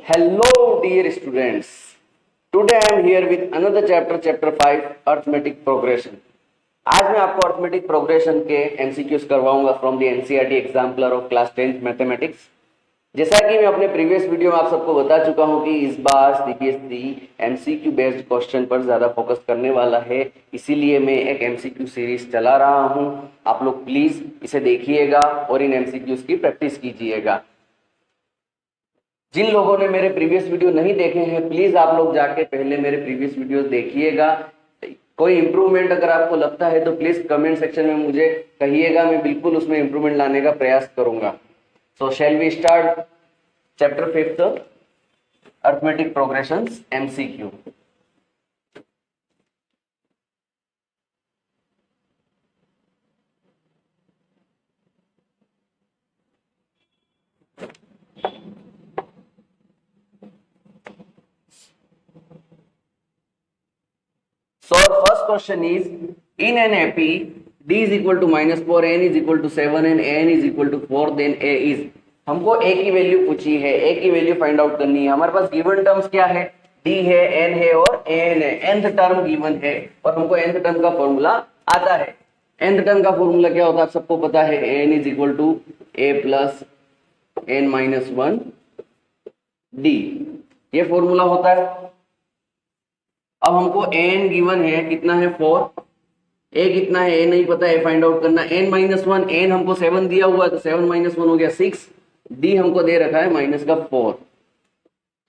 Hello dear students, today I am here with another chapter 5 arithmetic progression. आज मैं आपको arithmetic progression के MCQs करवाऊंगा from the NCERT exemplar of class 10th mathematics. जैसा कि मैं अपने प्रीवियस वीडियो में आप सबको बता चुका हूं कि इस बार सीबीएसई एमसीक्यू बेस्ड क्वेश्चन पर ज्यादा फोकस करने वाला है, इसीलिए मैं एक एमसीक्यू सीरीज चला रहा हूं। आप लोग प्लीज इसे देखिएगा और इन एमसीक्यूज की प्रैक्टिस कीजिएगा। जिन लोगों ने मेरे प्रीवियस वीडियो नहीं देखे हैं, प्लीज आप लोग जाके पहले मेरे प्रीवियस वीडियोस देखिएगा। कोई इंप्रूवमेंट अगर आपको लगता है तो प्लीज कमेंट सेक्शन में मुझे कहिएगा, मैं बिल्कुल उसमें इंप्रूवमेंट लाने का प्रयास करूंगा। So shall we start chapter 5 arithmetic progressions MCQ. So our first question is, in an AP d is equal to -4, n is equal to 7 and n is equal to 4, then a is। हमको a की value पूछी है, a की value find out करनी है। हमारे पास given terms क्या है, d है, n है और an है। nth टर्म गिवन है और हमको nth टर्म का फॉर्मूला आता है। nth टर्म का फॉर्मूला क्या होता है आप सबको पता है, n is equal to a plus n minus 1 d, ये फॉर्मूला होता है। अब हमको n गिवन है, कितना है 4, a कितना है a नहीं पता, a फाइंड आउट करना। n माइनस 1, n हमको 7 दिया हुआ है तो 7 माइनस 1 हो गया 6, d हमको दे रखा है माइनस का 4,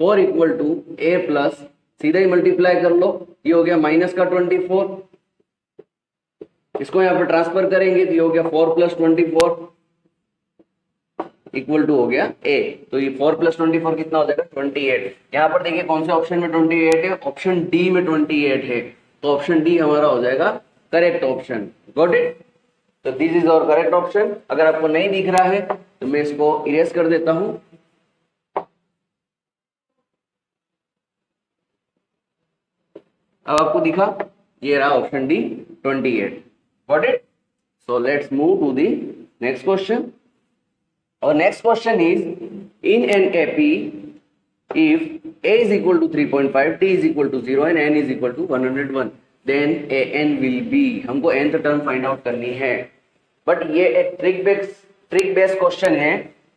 4 इक्वल टू a प्लस, सीधा ही मल्टीप्लाई कर लो, ये हो गया माइनस का 24, इसको यहाँ पर ट्रांसफर करेंगे तो ये हो गया 4 प्लस 24 इक्वल टू हो गया a। तो ये 4 प्लस 24 कितना हो जाएगा 28। यहाँ पर देखिए कौन से ऑप्शन में 28 है, ऑप्शन डी में 28 है, तो ऑप्शन डी हमारा हो जाएगा करेक्ट ऑप्शन। Got it? तो this is our correct option. अगर आपको नहीं दिख रहा है तो मैं इसको इरेज कर देता हूं। अब आपको दिखा, ये रहा option D 28। Got it? So let's move to the next question. Our next question is, in an AP, if a is equal to 3.5, t is equal to 0 and n is equal to 101, then an will be, हमको nth term find out करनी है। But ये एक trick based question है,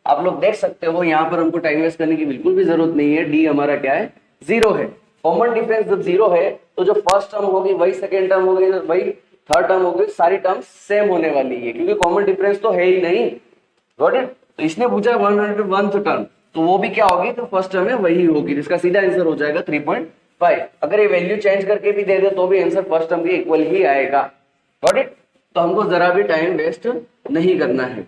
आप लोग देख सकते हो। यहाँ पर हमको टाइम वेस्ट करने की बिल्कुल भी जरूरत नहीं है। डी हमारा क्या है, 0 है। कॉमन डिफरेंस जब 0 है तो जो फर्स्ट टर्म होगी वही सेकेंड टर्म होगी, वही थर्ड टर्म होगी, सारी टर्म सेम होने वाली है क्योंकि कॉमन डिफरेंस तो है ही नहीं। Got it? तो इसने पूछा 101th टर्म, तो वो भी क्या होगी, तो फर्स्ट टर्म है वही होगी, जिसका सीधा आंसर हो जाएगा 3.5। अगर ये वैल्यू चेंज करके भी दे दे तो भी आंसर फर्स्ट टर्म के इक्वल ही आएगा। Got it? तो हमको जरा भी टाइम वेस्ट नहीं करना है।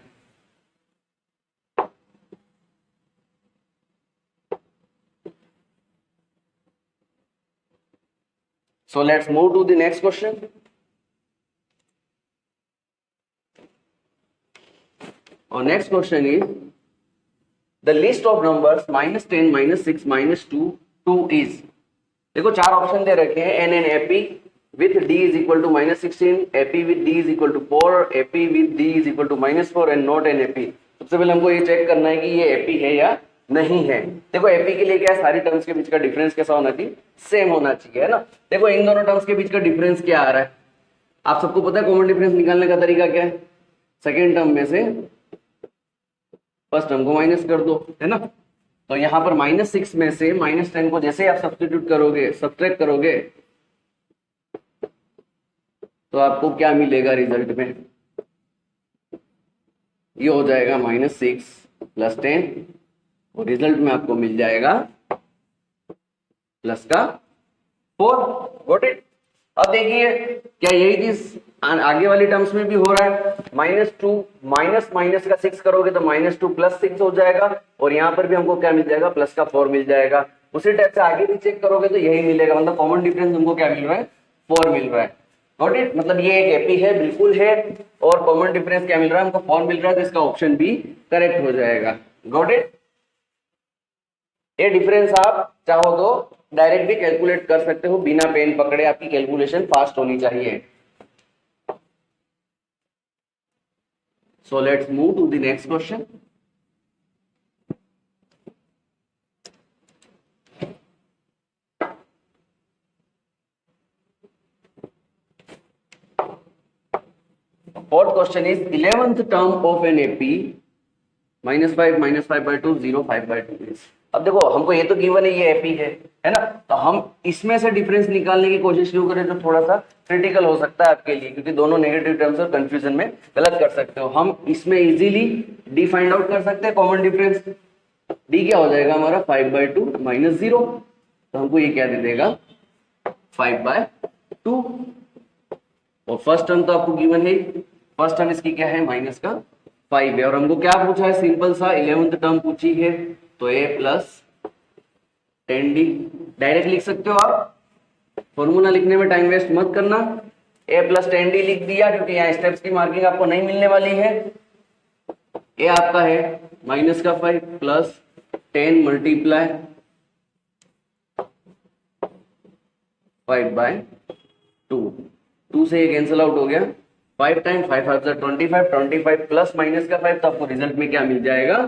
So let's move to the next question. और next question is, the list of numbers -10, -6, -2, 2 is. देखो चार ऑप्शन दे रखे हैं, an an AP with D is equal to -16, AP with D is equal to 4, AP with D is equal to -4 and not an AP. सबसे पहले हमको ये check करना है कि ये एपी है या नहीं है। देखो एपी के लिए क्या है, सारी टर्म्स के बीच का डिफरेंस कैसा होना चाहिए, सेम होना चाहिए, है ना। देखो इन दोनों टर्म्स के बीच का डिफरेंस क्या आ रहा है, आप सबको पता है कॉमन डिफरेंस निकालने का तरीका क्या है, सेकेंड टर्म में से फर्स्ट टर्म को माइनस कर दो, है ना। तो यहाँ पर -6 में से -10 को जैसे आप सब्स्टिट्यूट करोगे, सब्ट्रैक्ट करोगे, तो आपको क्या मिलेगा रिजल्ट में, ये हो जाएगा -6 + 10 और रिजल्ट में आपको मिल जाएगा प्लस का 4। Got it? अब देखिए क्या यही चीज आगे वाली टर्म्स में भी हो रहा है, -2 माइनस का 6 करोगे तो -2 + 6 हो जाएगा और यहाँ पर भी हमको क्या मिल जाएगा, प्लस का 4 मिल जाएगा। उसी टाइप से आगे भी चेक करोगे तो यही मिलेगा, मतलब कॉमन डिफरेंस हमको क्या मिल रहा है, 4 मिल रहा है। Got it? मतलब ये एक एपी है, बिल्कुल है, और कॉमन डिफरेंस क्या मिल रहा है हमको, 4 मिल रहा है, तो इसका ऑप्शन भी करेक्ट हो जाएगा। Got it? ये डिफरेंस आप चाहो तो डायरेक्ट भी कैलकुलेट कर सकते हो बिना पेन पकड़े, आपकी कैलकुलेशन फास्ट होनी चाहिए। So let's move to the next question. Question is 11th term of an AP -5 0 5/2 is. अब देखो हमको ये तो गिवन है, ये एपी है ना, तो हम इसमें से डिफरेंस निकालने की कोशिश क्यों करें, जो थोड़ा सा क्रिटिकल हो सकता है आपके लिए, क्योंकि दोनों नेगेटिव टर्म्स और कंफ्यूजन में गलत कर सकते हो। हम इसमें इजीली डी फाइंड आउट कर सकते हैं, कॉमन डिफरेंस। डी क्या हो जाएगा हमारा 5/2 -0, तो हमको ये क्या दे देगा 5/2। और फर्स्ट टर्म तो आपको गिवन है, फर्स्ट टर्म इसकी क्या है -5 है, और हमको क्या पूछा है, सिंपल सा 11th टर्म पूछी है, तो a + 10d डायरेक्ट लिख सकते हो आप, फॉर्मूला लिखने में टाइम वेस्ट मत करना। a + 10d लिख दिया, क्योंकि यहाँ स्टेप्स की मार्किंग आपको नहीं मिलने वाली है। a आपका है -5 + 10 × 5/2, 2 से ये कैंसिल आउट हो गया, 5 टाइम 5 5 25, 25 प्लस -5, तो आपको रिजल्ट में क्या मिल जाएगा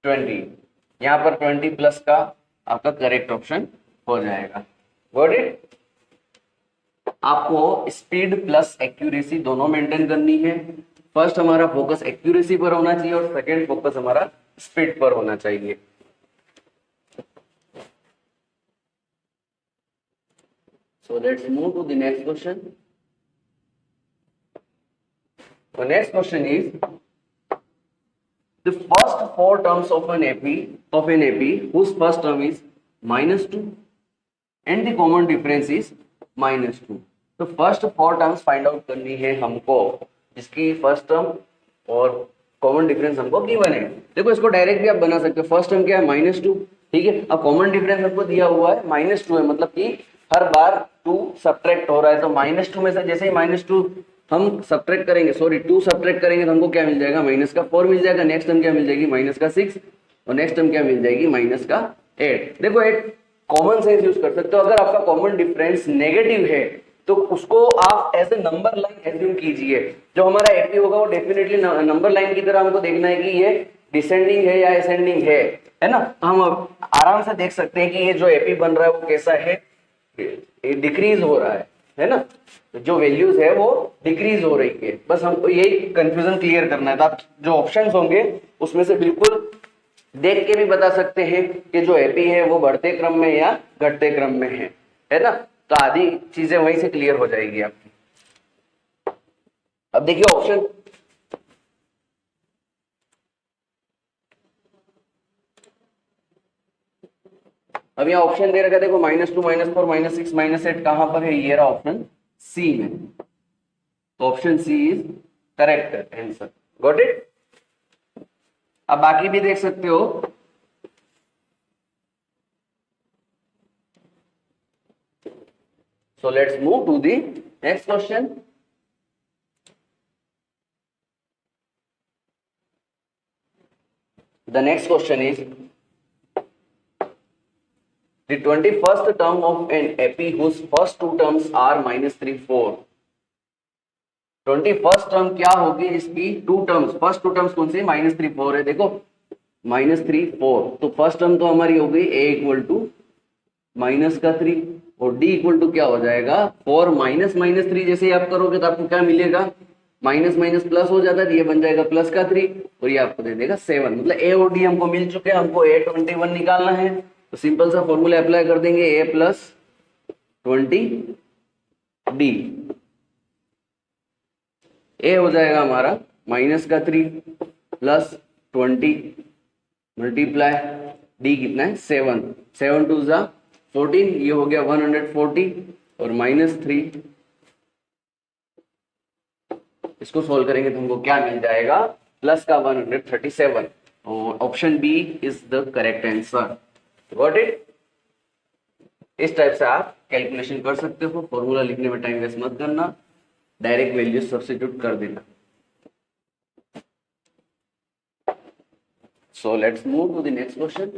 20। यहाँ पर 20 प्लस का आपका करेक्ट ऑप्शन हो जाएगा। Got it. आपको स्पीड प्लस एक्यूरेसी दोनों मेंटेन करनी है। फर्स्ट हमारा फोकस एक्यूरेसी पर होना चाहिए और सेकंड फोकस हमारा स्पीड पर होना चाहिए। So let's move to the next question. The next question is the first four terms of an AP whose first term is -2 and the common difference is -2. तो first four terms find out करनी है हमको, जिसकी first term और common difference हमको given है। देखो इसको डायरेक्ट भी आप बना सकते हो। फर्स्ट टर्म क्या है -2, ठीक है। अब कॉमन डिफरेंस हमको दिया हुआ है -2 है, मतलब कि हर बार 2 सब्ट्रैक्ट हो रहा है, तो -2 में से जैसे ही -2 हम सब्ट्रैक्ट करेंगे, 2 सब्ट्रैक्ट करेंगे, तो हमको क्या मिल जाएगा -4 मिल जाएगा। नेक्स्ट टर्म क्या मिल जाएगी -6, और नेक्स्ट टर्म क्या मिल जाएगी -8। देखो एक कॉमन सेंस यूज कर सकते हो। अगर आपका कॉमन डिफरेंस नेगेटिव है तो उसको आप as a number line assume कीजिए। जो हमारा एपी होगा वो डेफिनेटली नंबर लाइन की तरह हमको देखना है कि ये डिसेंडिंग है या असेंडिंग है ना। तो हम आराम से देख सकते हैं कि ये जो एपी बन रहा है वो कैसा है, डिक्रीज हो रहा है ना। तो जो वैल्यूज है वो डिक्रीज हो रही है, बस हमको यही कंफ्यूजन क्लियर करना है। तो आप जो ऑप्शंस होंगे उसमें से बिल्कुल देख के भी बता सकते हैं कि जो एपी है वो बढ़ते क्रम में या घटते क्रम में है ना। तो आधी चीजें वहीं से क्लियर हो जाएगी आपकी। अब देखिए ऑप्शन, अब यहाँ ऑप्शन दे रखा है, देखो -2 -4 -6 -8 कहां पर है, ये रहा ऑप्शन सी में। तो option C is correct answer. Got it. अब बाकी भी देख सकते हो। So let's move to the next question. The next question is the 21st term of an AP whose first two terms are -3 4. 21st term क्या होगी जिसकी two terms, first two terms कौन सी, -3 4 है। देखो -3 4, तो फर्स्ट टर्म तो हमारी हो गई a = -3 और d = क्या हो जाएगा 4 -3। जैसे ही आप करोगे तो आपको क्या मिलेगा, माइनस माइनस प्लस हो जाता है, ये बन जाएगा +3 और ये आपको दे देगा 7। मतलब a और d हमको मिल चुके हैं, हमको a21 निकालना है। तो सिंपल सा फॉर्मूला अप्लाई कर देंगे, a + 20d। a हो जाएगा हमारा -3 + 20 मल्टीप्लाई d कितना है 7, 7 2 = 14, ये हो गया 140 और -3 इसको सोल्व करेंगे तो हमको क्या मिल जाएगा प्लस का 137। और option B is the correct answer. Got it. इस टाइप से आप कैलकुलेशन कर सकते हो। फॉर्मूला लिखने में टाइम वेस्ट मत करना, डायरेक्ट वैल्यू सब्स्टिट्यूट कर देना। So let's move to the next question.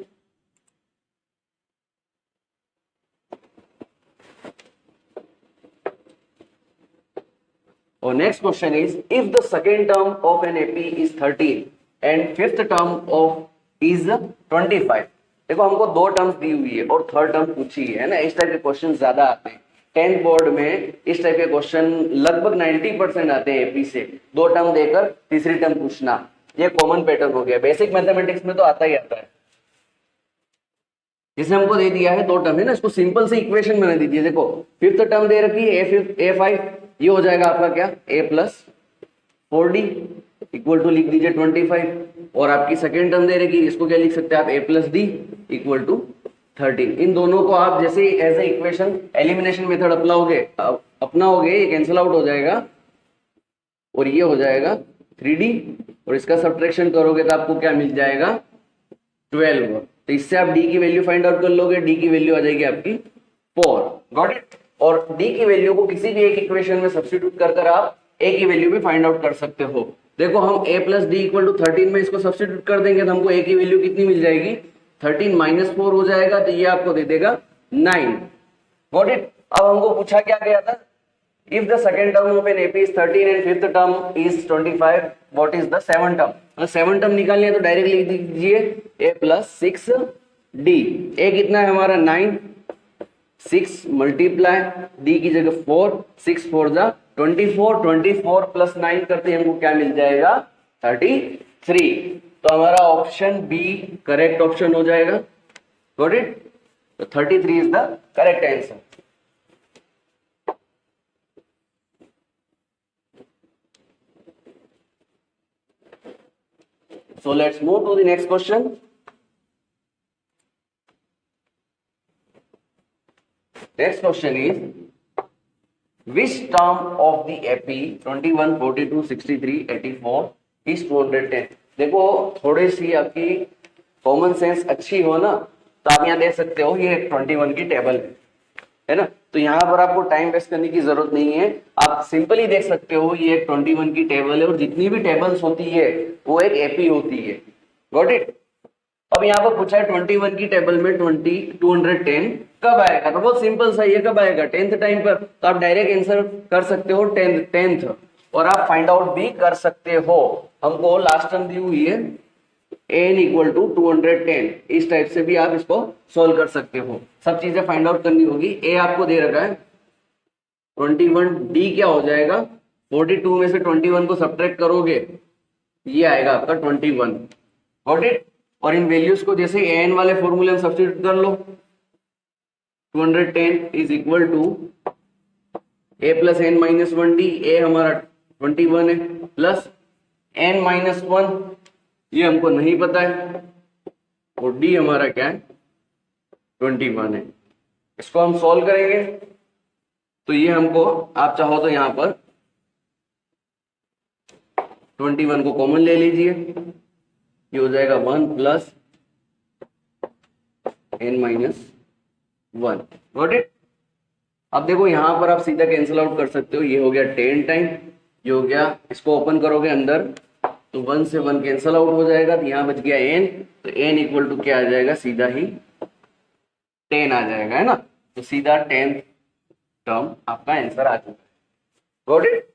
और next question is if the second term of an AP is 13 and fifth term of is 25। देखो हमको दो टर्म्स दी हुई है और थर्ड टर्म पूछी है ना, इस टाइप के क्वेश्चन ज्यादा आते हैं। 10th बोर्ड में इस टाइप के क्वेश्चन लगभग 90% आते हैं एपी से, 2 टर्म देकर तीसरी टर्म पूछना, ये कॉमन पैटर्न हो गया। बेसिक मैथमेटिक्स में तो आता ही आता है। जिसे हमको दे दिया है 2 टर्म है ना, इसको सिंपल से इक्वेशन बना दीजिए। देखो 5th टर्म दे रखी है a5, ये हो जाएगा आपका क्या a plus 4d equal to लिख दीजिए 25, और आपकी सेकेंड टर्म दे रखी है, इसको क्या लिख सकते हैं आप a plus D equal to 13। इन दोनों को आप जैसे as a equation elimination method अपनाओगे, ये कैंसिल आउट हो जाएगा और ये हो जाएगा 3d, और इसका सब्ट्रैक्शन करोगे तो आपको क्या मिल जाएगा 12। तो इससे आप d की वैल्यू फाइंड आउट कर लोगे, d की वैल्यू आ जाएगी आपकी 4। Got it. और d की वैल्यू को किसी भी एक इक्वेशन में सब्स्टिट्यूट कर आप a की वैल्यू भी फाइंड आउट कर सकते हो। देखो हम a plus D equal to 13 में इसको सब्स्टिट्यूट कर देंगे तो हमको a की वैल्यू कितनी मिल जाएगी 13 माइनस 4 हो जाएगा, तो ये आपको दे देगा 9। Got it. अब हमको पूछा क्या गया था, if the second term of an AP is 13 and fifth term is 25, what is the seven term. Seven term निकालनी है तो डायरेक्ट लिख दीजिए a प्लस 6d। a कितना है हमारा 9, 6 मल्टीप्लाई d की जगह 4, 6 4 जा 24, 24 प्लस 9 करते हमको क्या मिल जाएगा 33। तो हमारा ऑप्शन बी करेक्ट ऑप्शन हो जाएगा। Got it. तो 33 is the correct answer. So let's move to the next question. Next question is, which term of the AP 21, 42, 63, 84 is 210? देखो थोड़ी सी आपकी कॉमन सेंस अच्छी हो ना तो आप यहाँ देख सकते हो ये 21 की टेबल है ना, तो यहाँ पर आपको टाइम वेस्ट करने की जरूरत नहीं है, आप सिंपली देख सकते हो ये एक 21 की टेबल है और जितनी भी टेबल्स होती है वो एक एपी होती है। Got it. अब यहाँ पर पूछा है 21 की टेबल में 210 कब आएगा, तो बहुत सिंपल सा, ये कब आएगा 10th टाइम पर, तो आप डायरेक्ट आंसर कर सकते हो 10th, और आप फाइंड आउट भी कर सकते हो। हमको लास्ट टर्म दी हुई है n इक्वल टू 210, इस टाइप से भी आप इसको सोल्व कर सकते हो। सब चीजें फाइंड आउट करनी होगी। a आपको दे रखा है 21, d क्या हो जाएगा 42 में से 21 को सब्ट्रैक्ट करोगे ये आएगा आपका 21। Got it. और इन वैल्यूज को जैसे an वाले फॉर्मूले में सब्स्टिट्यूट कर लो, 210 is equal to a plus n minus 1d, a हमारा 21 है, प्लस n माइनस 1 ये हमको नहीं पता है, और d हमारा क्या है 21 है। इसको हम सॉल्व करेंगे तो ये हमको, आप चाहो तो यहां पर 21 को कॉमन ले लीजिए, ये हो जाएगा 1 plus n minus 1। Got it. अब देखो यहां पर आप सीधा कैंसिल आउट कर सकते हो, ये हो गया 10 टाइम, ये हो गया, इसको ओपन करोगे अंदर तो 1 से 1 कैंसिल आउट हो जाएगा, तो यहाँ बच गया n, तो n इक्वल टू क्या आ जाएगा सीधा ही 10 आ जाएगा, है ना। तो सीधा 10th टर्म आपका आंसर आ चुका है। Got it.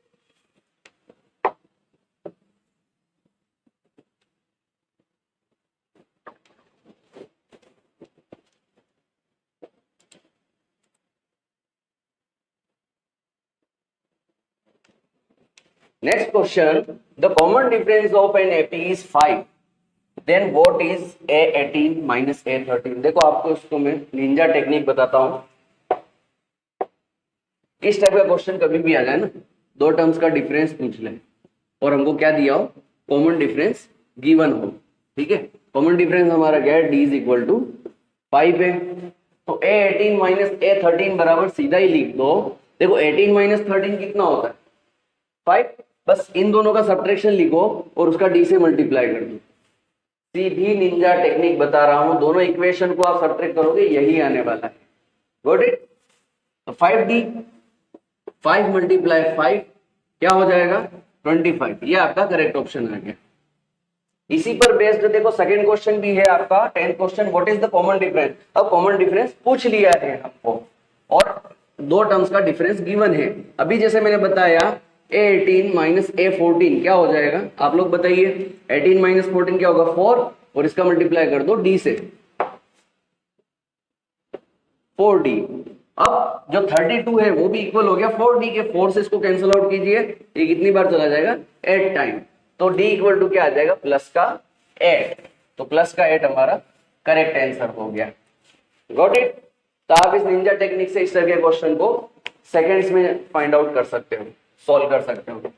Next question, the common difference of an AP is 5. Then what is A18 minus A13? देखो आपको इसको मैं निंजा टेक्निक बताता हूँ। इस टाइप का क्वेश्चन कभी भी आ जाए ना, 2 टर्म्स का डिफरेंस पूछ ले और हमको क्या दिया हो, कॉमन डिफरेंस गिवन हो, ठीक है। कॉमन डिफरेंस हमारा क्या है, d इज इक्वल टू 5 है, तो A18 माइनस A13 बराबर सीधा ही लिख दो। देखो 18 माइनस 13 कितना होता है 5, बस इन दोनों का सब्ट्रैक्शन लिखो और उसका d से मल्टीप्लाई कर दो। सीधी निंजा टेक्निक बता रहा हूं, दोनों इक्वेशन को आप सब्ट्रैक्ट करोगे यही आने वाला है। Got it. तो 5d, 5 मल्टीप्लाई 5 क्या हो जाएगा 25, ये आपका करेक्ट ऑप्शन आ गया। इसी पर बेस्ड देखो सेकंड क्वेश्चन भी है आपका 10th question, what is the common difference. अब कॉमन डिफरेंस पूछ लिया है हमको और 2 टर्म्स का डिफरेंस गिवन है। अभी जैसे मैंने बताया A18 माइनस A14 क्या हो जाएगा, आप लोग बताइए। 18 माइनस 14 क्या होगा 4, और इसका मल्टीप्लाई कर दो d से 4d, अब जो 32 है वो भी इक्वल हो गया 4d के, 4 से इसको कैंसिल आउट कीजिए, ये कितनी बार चला जाएगा 8 टाइम, तो d इक्वल टू क्या आ जाएगा प्लस का 8, तो प्लस का 8 हमारा करेक्ट आंसर हो गया। Got it. तो आप इस निंजा टेक्निक से इस तरह के क्वेश्चन को सेकेंड्स में फाइंड आउट कर सकते हो, सॉल्व कर सकते हो।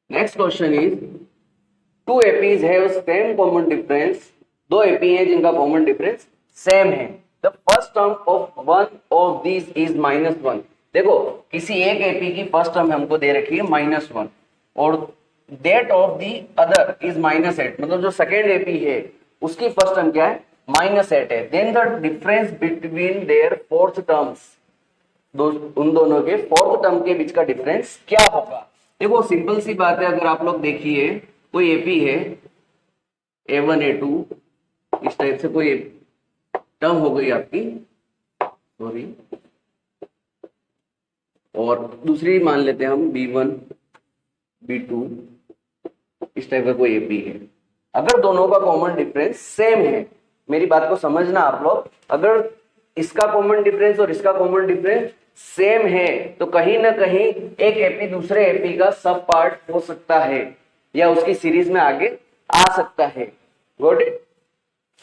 Next question is two APs have same common difference, दो एपी हैं जिनका कॉमन डिफरेंस सेम है। The first term of one of these is -1। देखो किसी एक एपी की फर्स्ट टर्म हमको दे रखी है -1 और that of the other is -8, मतलब जो सेकेंड एपी है उसकी फर्स्ट टर्म क्या है -8 है। Then the difference between their fourth terms, उन दोनों के फोर्थ टर्म के बीच का डिफरेंस क्या होगा। देखो सिंपल सी बात है, अगर आप लोग देखिए कोई एपी है A1 A2 इस टाइप से कोई टर्म हो गई आपकी, सॉरी, और दूसरी मान लेते हैं हम B1 B2 इस टाइप का कोई एपी है। अगर दोनों का कॉमन डिफरेंस सेम है, मेरी बात को समझना आप लोग, अगर इसका कॉमन डिफरेंस और इसका कॉमन डिफरेंस सेम है तो कहीं ना कहीं एक एपी दूसरे एपी का सब पार्ट हो सकता है या उसकी सीरीज में आगे आ सकता है। Got it.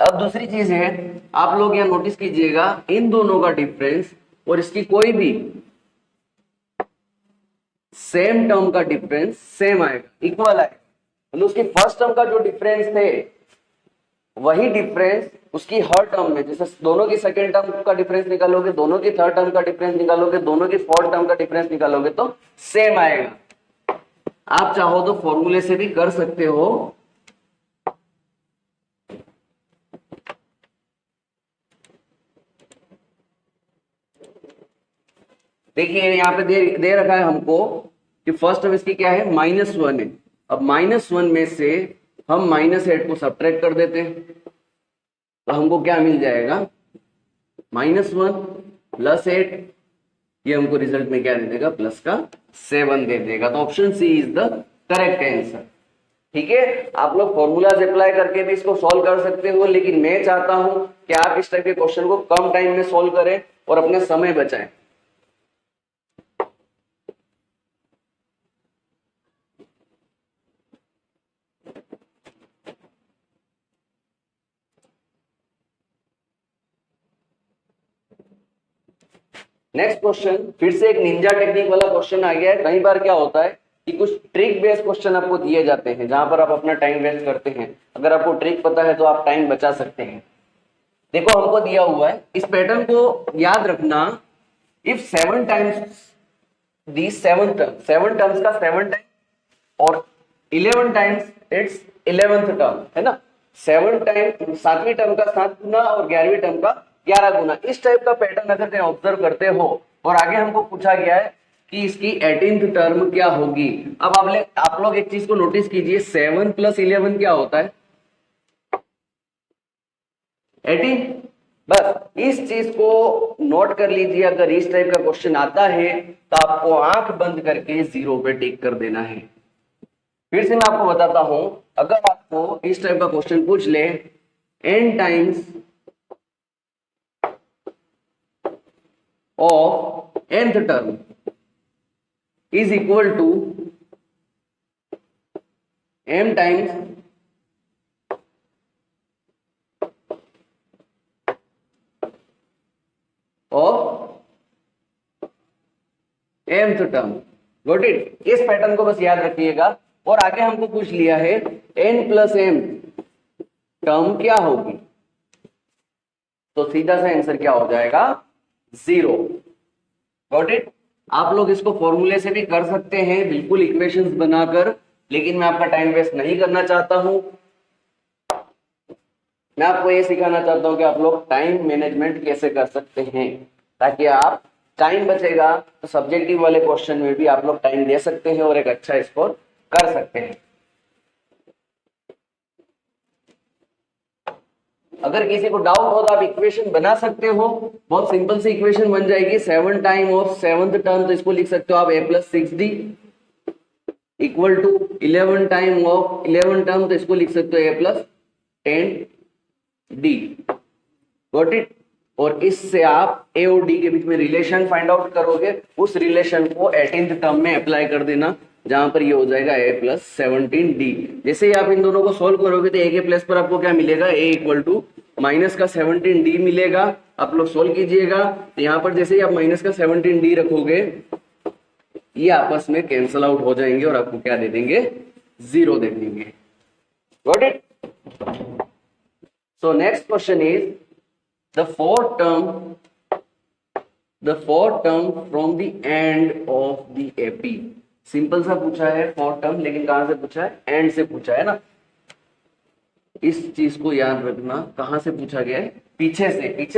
अब दूसरी चीज है, आप लोग यहां नोटिस कीजिएगा इन दोनों का डिफरेंस और इसकी कोई भी सेम टर्म का डिफरेंस सेम आएगा, इक्वल आएगा। मतलब उसकी फर्स्ट टर्म का जो डिफरेंस थे वही डिफरेंस उसकी हर टर्म में, जैसे दोनों की सेकेंड टर्म का डिफरेंस निकालोगे, दोनों की थर्ड टर्म का डिफरेंस निकालोगे, दोनों की फोर्थ टर्म का डिफरेंस निकालोगे तो सेम आएगा। आप चाहो तो फॉर्मूले से भी कर सकते हो। देखिए यहाँ पे दे रखा है हमको कि फर्स्ट टर्म इसकी क्या है -1 है। अब -1 में से हम -8 को सब्ट्रैक्ट कर देते हैं तो हमको क्या मिल जाएगा -1 + 8, ये हमको रिजल्ट में क्या दे देगा प्लस का 7 दे देगा। तो option C is the correct answer. ठीक है, आप लोग फॉर्मूलाज अप्लाई करके भी इसको सॉल्व कर सकते हो, लेकिन मैं चाहता हूं कि आप इस टाइप के क्वेश्चन को कम टाइम में सॉल्व करें और अपना समय बचाएं। नेक्स्ट क्वेश्चन फिर से एक निंजा टेक्निक वाला क्वेश्चन आ गया है। कई बार क्या होता है कि कुछ ट्रिक बेस्ड क्वेश्चन आपको दिए जाते हैं जहां पर आप अपना टाइम वेस्ट करते हैं। अगर आपको ट्रिक पता है तो आप टाइम बचा सकते हैं। देखो हमको दिया हुआ है, इस पैटर्न को याद रखना, इफ 7 टाइम्स दी 7 टर्म्स का 7 टाइम और 11 टाइम्स इट्स 11th टर्म है ना, 7 टाइम 7वीं टर्म का 7 गुना और 11वीं टर्म का 11 गुना। इस टाइप का पैटर्न अगर कहीं ऑब्जर्व करते हो और आगे हमको पूछा गया है कि इसकी 18th टर्म क्या होगी। अब आप लोग एक चीज को नोटिस कीजिए, 7 + 11 क्या होता है 18। बस इस चीज को नोट कर लीजिए, अगर इस टाइप का क्वेश्चन आता है तो आपको आंख बंद करके 0 पे टिक कर देना है। फिर से मैं आपको बताता हूं, अगर आपको इस टाइप का क्वेश्चन पूछ ले n times of nth term is equal to m times of mth term. Got it. इस पैटर्न को बस याद रखिएगा। और आगे हमको पूछ लिया है n + m टर्म क्या होगी, तो सीधा सा आंसर क्या हो जाएगा 0। Got it. आप लोग इसको फॉर्मूले से भी कर सकते हैं बिल्कुल इक्वेशंस बनाकर, लेकिन मैं आपका टाइम वेस्ट नहीं करना चाहता हूं। मैं आपको ये सिखाना चाहता हूं कि आप लोग टाइम मैनेजमेंट कैसे कर सकते हैं, ताकि आप टाइम बचेगा तो सब्जेक्टिव वाले क्वेश्चन में भी आप लोग टाइम दे सकते हैं और एक अच्छा स्कोर कर सकते हैं। अगर किसी को डाउट हो तो आप इक्वेशन बना सकते हो, बहुत सिंपल सी इक्वेशन बन जाएगी। 7 टाइम ऑफ 7th टर्म, तो इसको लिख सकते हो आप a plus 6d equal to 11 time of 11 term, तो इसको लिख सकते हो a plus 10d। Got it. और इससे आप a और d के बीच में रिलेशन फाइंड आउट करोगे, उस रिलेशन को 18th टर्म में अप्लाई कर देना, जहां पर ये हो जाएगा a प्लस 17d। जैसे ही आप इन दोनों को सोल्व करोगे तो a के प्लेस पर आपको क्या मिलेगा, a इक्वल टू माइनस का 17d मिलेगा। आप लोग सोल्व कीजिएगा, तो यहाँ पर जैसे ही आप माइनस का 17d रखोगे, ये आपस में कैंसल आउट हो जाएंगे और आपको क्या दे देंगे, 0 दे देंगे। Got it. So next question is the fourth term from the end of the AP। Simple सा पूछा है फोर्थ टर्म, लेकिन कहां से पूछा है, एंड से पूछा है ना। इस चीज को याद रखना, कहां से पूछा गया है, पीछे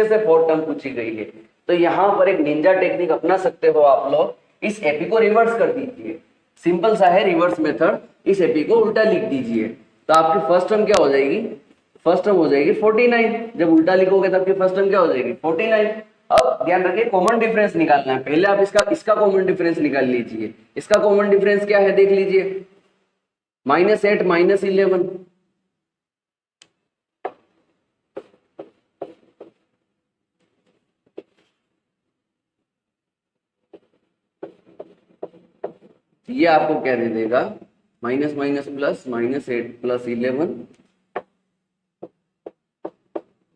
से फोर्थ टर्म पूछी गई है। तो यहां पर एक निंजा टेक्निक अपना सकते हो आप लोग, इस एपी को रिवर्स कर दीजिए। सिंपल सा है रिवर्स मेथड, इस एपी को उल्टा लिख दीजिए, तो आपकी फर्स्ट टर्म क्या हो जाएगी, फर्स्ट टर्म हो जाएगी 49। जब उल्टा लिखोगे तब आपकी फर्स्ट टर्म क्या हो जाएगी, 49। अब ध्यान रखिए कॉमन डिफरेंस निकालना है, पहले आप इसका कॉमन डिफरेंस निकाल लीजिए। इसका कॉमन डिफरेंस क्या है देख लीजिए, -8 -11। ये आपको क्या दे देगा, माइनस माइनस प्लस, -8 + 11,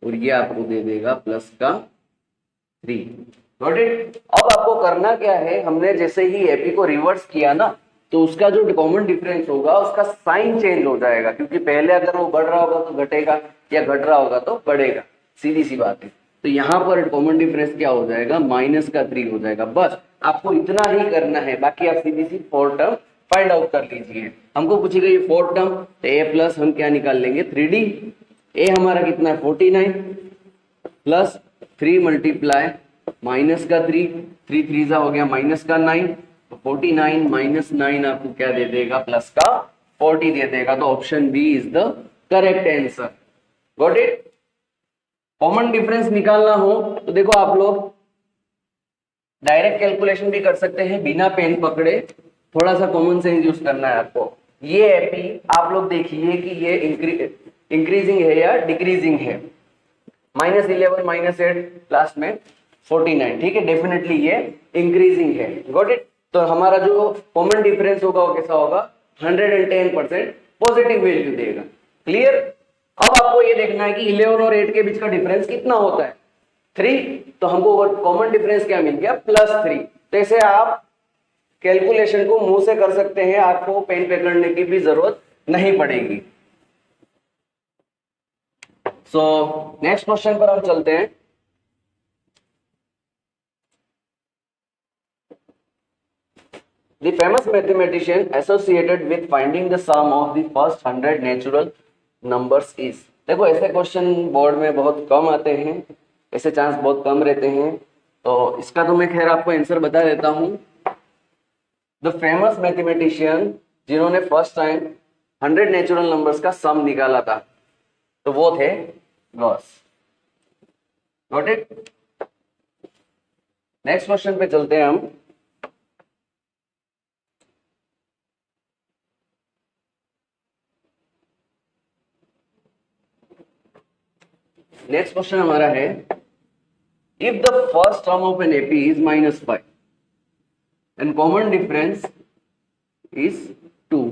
और ये आपको दे देगा प्लस का 3। Got it. अब आपको करना क्या है, हमने जैसे ही एपी को रिवर्स किया ना, तो उसका जो कॉमन डिफरेंस होगा उसका साइन चेंज हो जाएगा, क्योंकि पहले अगर वो बढ़ रहा होगा तो घटेगा, या घट रहा होगा तो बढ़ेगा, सीधी सी बात है। तो यहाँ पर कॉमन डिफरेंस क्या हो जाएगा, -3 हो जाएगा। बस आपको इतना ही करना है, बाकी आप सीधी C fourth term find out कर लीजिए। हमको पूछी गई फोर्थ टर्म, तो a प्लस हम क्या निकाल लेंगे, 3d। a हमारा कितना है 49 प्लस 3 मल्टीप्लाई माइनस का 3, 3 3 हो गया माइनस का 9, तो 49 - 9 आपको क्या दे देगा, प्लस का 40 दे देगा। तो option B is the correct answer. Got it. Common difference निकालना हो तो देखो आप लोग डायरेक्ट कैलकुलेशन भी कर सकते हैं बिना पेन पकड़े, थोड़ा सा कॉमन सेंस यूज करना है आपको। ये एपी आप लोग देखिए कि ये इंक्रीजिंग है या डिक्रीजिंग है, -11 -8 लास्ट में 49, ठीक है, डेफिनेटली ये इंक्रीजिंग है। Got it. तो हमारा जो कॉमन डिफरेंस होगा वो कैसा होगा, 110% पॉजिटिव वैल्यू देगा। क्लियर। अब आपको ये देखना है कि 11 और 8 के बीच का डिफरेंस कितना होता है, 3। तो हमको कॉमन डिफरेंस क्या मिल गया, +3। तो ऐसे आप कैलकुलेशन को मुंह से कर सकते हैं, आपको पेन पकड़ने की भी जरूरत नहीं पड़ेगी। सो नेक्स्ट क्वेश्चन पर हम चलते हैं। The famous mathematician associated with finding the sum of the first 100 natural numbers is। देखो ऐसे क्वेश्चन बोर्ड में बहुत कम आते हैं, ऐसे चांस बहुत कम रहते हैं, तो इसका तो मैं खैर आपको आंसर बता देता हूं। द फेमस मैथमेटिशियन जिन्होंने फर्स्ट टाइम 100 नेचुरल नंबर्स का सम निकाला था, तो वो थे Gauss. Got it. Next question पे चलते हैं हम। नेक्स्ट क्वेश्चन हमारा है, if the first term of an AP is -5 and common difference is 2,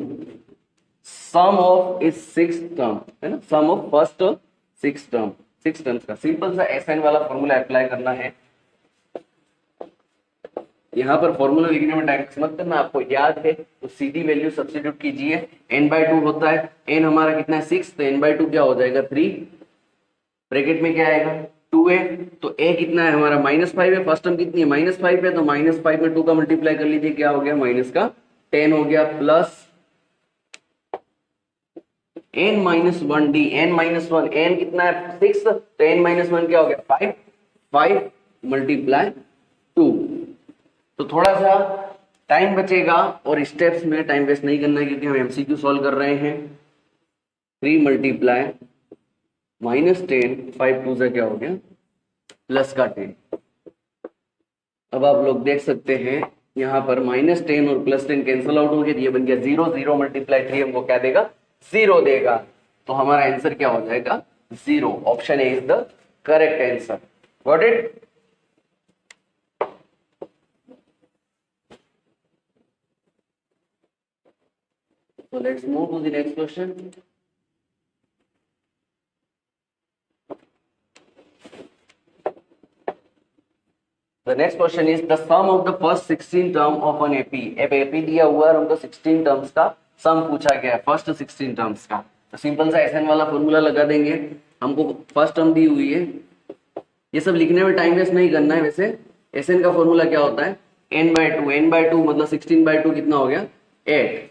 sum of is 6 term, है ना, सम ऑफ फर्स्ट 6 टर्म्स का सिंपल सा एसएन वाला फॉर्मूला अप्लाई करना है। यहां पर फॉर्मूला लिखने में टाइम मत करना, आपको याद है तो सीधी वैल्यू सब्स्टिट्यूट कीजिए। n/2 होता है, n हमारा कितना है 6, तो n/2 क्या हो जाएगा 3, ब्रैकेट में क्या आएगा 2a, तो a कितना है हमारा -5 है, फर्स्ट टर्म कितनी है -5 है, तो -5 में 2 का मल्टीप्लाई कर लीजिए, क्या हो गया -10 हो गया, प्लस n-1d, n-1, n कितना है 6, तो n-1 क्या हो गया 5 मल्टीप्लाई 2। तो थोड़ा सा टाइम बचेगा और स्टेप्स में टाइम वेस्ट नहीं करना है, क्योंकि हम एमसीक्यू सॉल्व कर रहे हैं। 3 मल्टीप्लाई -10, 5 टू से क्या हो गया +10। अब आप लोग देख सकते हैं यहाँ पर -10 और +10 कैंसिल आउट हो गया, ये बन गया 0, 0 × 3 हमको क्या देगा 0 देगा। तो हमारा आंसर क्या हो जाएगा 0। Option A is the correct answer. Got it. So let's move to the next question. The next question is the sum of the first 16 term of an AP. अब AP दिया हुआ है, हमको 16 टर्म्स का सम पूछा गया है, फर्स्ट 16 टर्म्स का। तो सिंपल सा SN वाला फॉर्मूला लगा देंगे। हमको फर्स्ट टर्म दी हुई है, ये सब लिखने में टाइम वेस्ट नहीं करना है। वैसे SN का फॉर्मूला क्या होता है n/2, n/2 मतलब 16/2 कितना हो गया 8।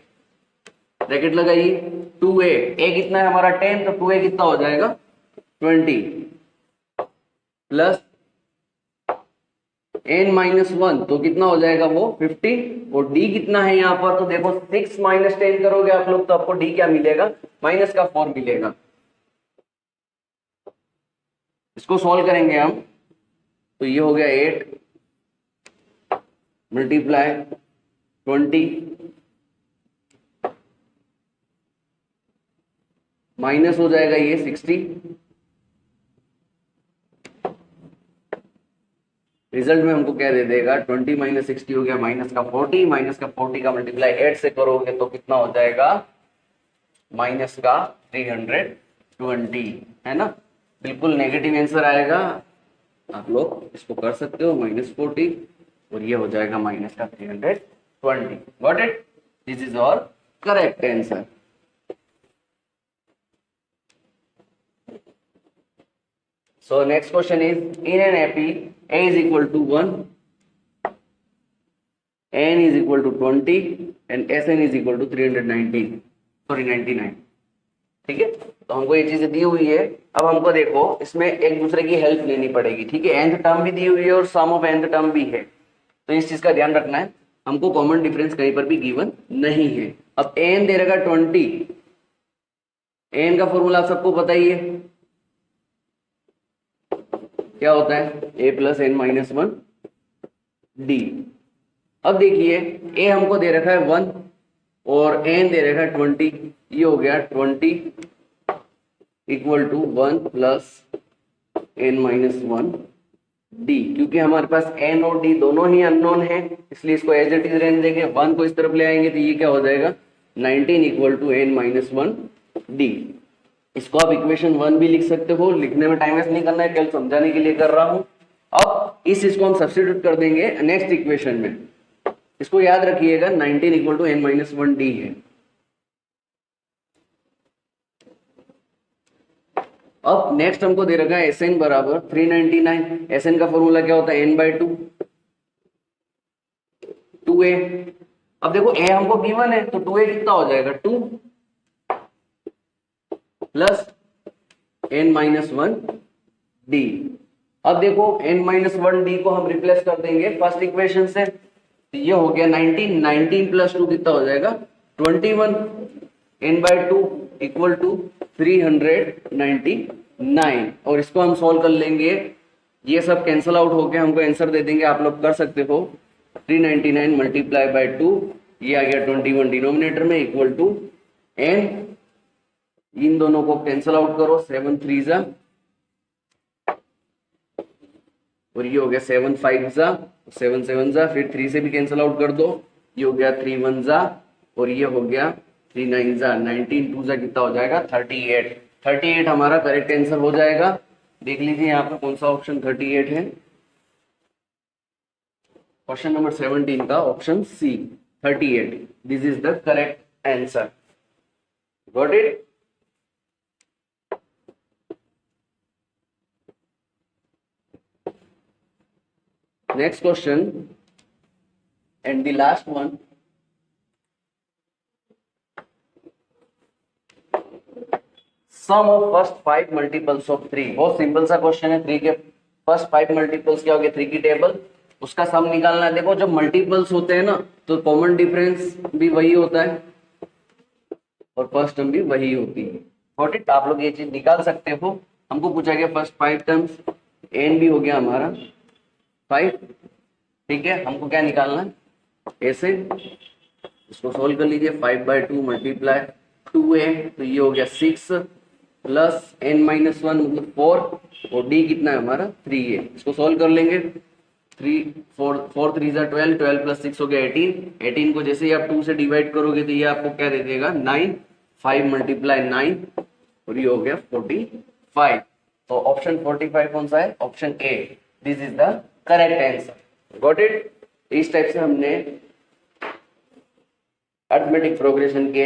ब्रैकेट लगाइए 2a, a कितना है हमारा 10, तो 2a कितना हो जाएगा 20 प्लस n-1 तो कितना हो जाएगा वो 50। और d कितना है यहाँ पर, तो देखो 6 - 10 करोगे आप लोग तो आपको d क्या मिलेगा -4 मिलेगा। इसको सॉल्व करेंगे हम तो ये हो गया 8 मल्टीप्लाई 20 माइनस हो जाएगा ये 60। रिजल्ट में हमको क्या दे देगा 20 - 60 हो गया -40। -40 का मल्टीप्लाई 8 से करोगे तो कितना हो जाएगा -320, है ना। बिल्कुल नेगेटिव आंसर आएगा। आप लोग इसको कर सकते हो -40 और ये हो जाएगा -320। Got it. This is our correct answer. So next question is in an AP A is equal to 1, N is equal to 20 and SN is equal to 99। ठीक है, तो हमको ये चीजें दी हुई है। अब हमको देखो इसमें एक दूसरे की हेल्प लेनी पड़ेगी। ठीक है, nth टर्म भी दी हुई है और सम ऑफ nth टर्म भी है, तो इस चीज का ध्यान रखना है। हमको कॉमन डिफरेंस कहीं पर भी गिवन नहीं है। अब n दे रखा 20, n का फॉर्मूला आप सबको पता ही है, क्या होता है a + n-1 d। अब देखिए a हमको दे रखा है 1 और n दे रखा है 20, ये हो गया 20 = 1 + n-1 d। क्योंकि हमारे पास n और d दोनों ही अननोन है, इसलिए इसको एज इट इज रहने देंगे। 1 को इस तरफ ले आएंगे तो ये क्या हो जाएगा 19 = n-1 d। इसको आप इक्वेशन 1 भी लिख सकते हो, लिखने में टाइम वेस्ट नहीं करना है, केवल समझाने के लिए कर रहा हूं। अब इस चीज को हम सब्स्टिट्यूट कर देंगे नेक्स्ट इक्वेशन में। इसको याद रखिएगा 19 = n-1 d है। अब नेक्स्ट हमको दे रखा है SN बराबर 399। SN का फॉर्मूला क्या होता है n/2 2a। अब देखो a हमको गिवन है तो 2a कितना हो जाएगा 2 प्लस n-1 d। अब देखो n-1 d को हम रिप्लेस कर देंगे फर्स्ट इक्वेशन से, तो ये हो गया 19 + 2 कितना हो जाएगा 21। n/2 = 399 और इसको हम सॉल्व कर लेंगे। ये सब कैंसल आउट होके हमको आंसर दे देंगे। आप लोग कर सकते हो 399 × 2, ये आ गया 21 डिनोमिनेटर में इक्वल टू n, इन दोनों को कैंसल आउट करो 7 3 और ये हो गया 7 5 7 7 फिर 3 से भी कैंसल आउट कर दो, ये हो गया 3 1 और ये हो गया 3 9 19 2 कितना हो जाएगा 38 हमारा करेक्ट आंसर हो जाएगा। देख लीजिए यहाँ पर कौन सा ऑप्शन 38 है। क्वेश्चन नंबर 17 का option C 38, this is the correct answer. Got it. Next question and the last one. Sum of first 5 multiples of 3। बहुत सिंपल सा क्वेश्चन है। 3 के फर्स्ट 5 मल्टीपल्स क्या हो गया 3 की टेबल, उसका सम निकालना है। देखो जब मल्टीपल्स होते हैं ना तो कॉमन डिफरेंस भी वही होता है और फर्स्ट टर्म भी वही होती है। Got it. आप लोग ये चीज निकाल सकते हो हमको पूछा गया फर्स्ट 5 टर्म्स, एन भी हो गया हमारा 5, ठीक है। हमको क्या निकालना है, ऐसे इसको सोल्व कर लीजिए। 5/2 मल्टीप्लाई 2a, तो ये हो गया 6 प्लस n-1 मतलब 4, और d कितना है हमारा 3a। इसको सोल्व कर लेंगे। 4 3 12, 12 प्लस 6 हो गया 18। 18 को जैसे ही आप 2 से डिवाइड करोगे तो ये आपको क्या दे देगा 9। 5 मल्टीप्लाई 9, और ये हो गया 45। तो ऑप्शन 45 कौन सा है, option A, this is the correct answer. Got it. इस टाइप से हमने अरिथमेटिक प्रोग्रेशन के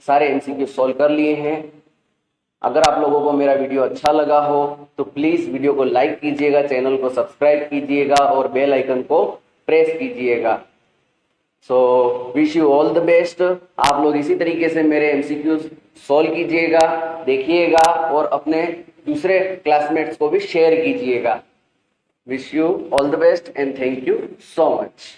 सारे एमसीक्यू सॉल्व कर लिए हैं। अगर आप लोगों को मेरा वीडियो अच्छा लगा हो तो प्लीज वीडियो को लाइक कीजिएगा, चैनल को सब्सक्राइब कीजिएगा और बेल आइकन को प्रेस कीजिएगा। So wish you all the best. आप लोग इसी तरीके से मेरे एमसीक्यू सॉल्व कीजिएगा, देखिएगा और अपने दूसरे क्लासमेट्स को भी शेयर कीजिएगा। Wish you all the best and thank you so much.